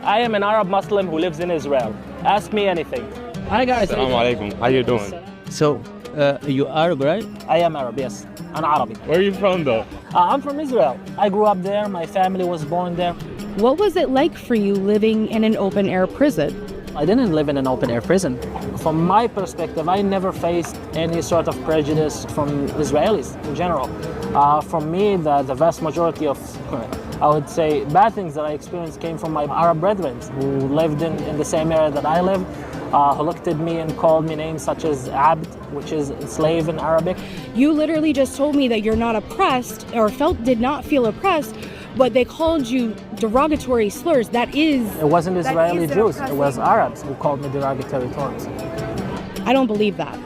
I am an Arab Muslim who lives in Israel. Ask me anything. Hi guys. Assalamu alaikum. How you doing? So, you Arab, right? I am Arab, yes. I'm Arabi. Where are you from though? I'm from Israel. I grew up there. My family was born there. What was it like for you living in an open-air prison? I didn't live in an open-air prison. From my perspective, I never faced any sort of prejudice from Israelis in general. For me, the vast majority of, I would say, bad things that I experienced came from my Arab brethren who lived in the same area that I lived, who looked at me and called me names such as Abd, which is slave in Arabic. You literally just told me that you're not oppressed or did not feel oppressed, but they called you derogatory slurs. It wasn't Israeli Jews, it was Arabs who called me derogatory terms. I don't believe that.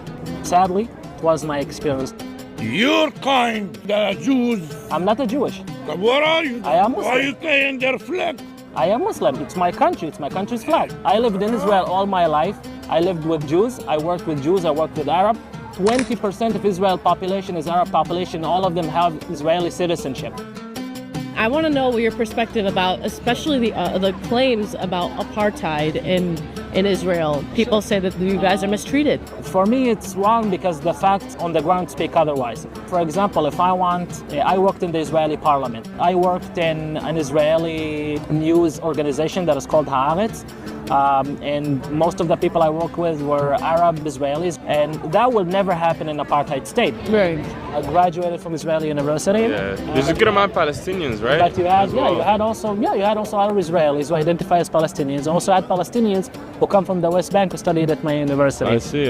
Sadly, it was my experience. Your kind, the Jews. I'm not a Jewish. What are you? I am Muslim. Why are you playing their flag? I am Muslim. It's my country. It's my country's flag. I lived in Israel all my life. I lived with Jews. I worked with Jews. I worked with Arab. 20% of Israel population is Arab population. All of them have Israeli citizenship. I want to know your perspective about, especially the claims about apartheid in Israel. People say that you guys are mistreated. For me, it's wrong because the facts on the ground speak otherwise. For example, I worked in the Israeli parliament. I worked in an Israeli news organization that is called Haaretz. And most of the people I work with were Arab Israelis, and that will never happen in an apartheid state. Right. I graduated from Israeli University. Yeah. There's a good amount of Palestinians, right? But you had also Arab Israelis who identify as Palestinians. Also had Palestinians who come from the West Bank who studied at my university. I see.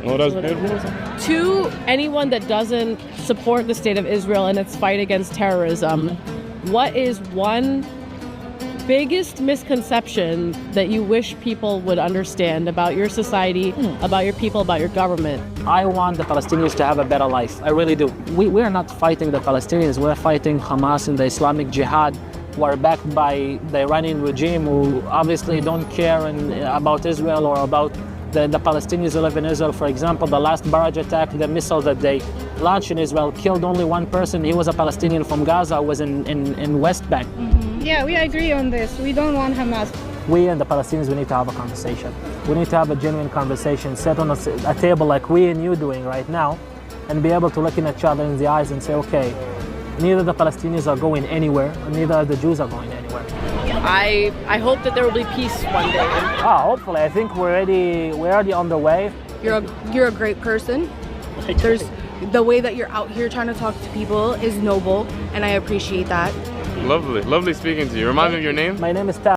Oh, that's beautiful. To anyone that doesn't support the state of Israel and its fight against terrorism, what is one biggest misconception that you wish people would understand about your society, about your people, about your government? I want the Palestinians to have a better life. I really do. We are not fighting the Palestinians. We're fighting Hamas and the Islamic Jihad, who are backed by the Iranian regime, who obviously don't care about Israel or about the Palestinians who live in Israel. For example, the last barrage attack, the missile that they launched in Israel killed only one person. He was a Palestinian from Gaza, who was in West Bank. Yeah, we agree on this. We don't want Hamas. We and the Palestinians, we need to have a conversation. We need to have a genuine conversation, sit on a table like we and you doing right now, and be able to look in each other in the eyes and say, okay, neither the Palestinians are going anywhere, and neither the Jews are going anywhere. I hope that there will be peace one day. Hopefully. I think we're already on the way. You're a great person. The way that you're out here trying to talk to people is noble, and I appreciate that. Lovely speaking to you. Remind me of your name? My name is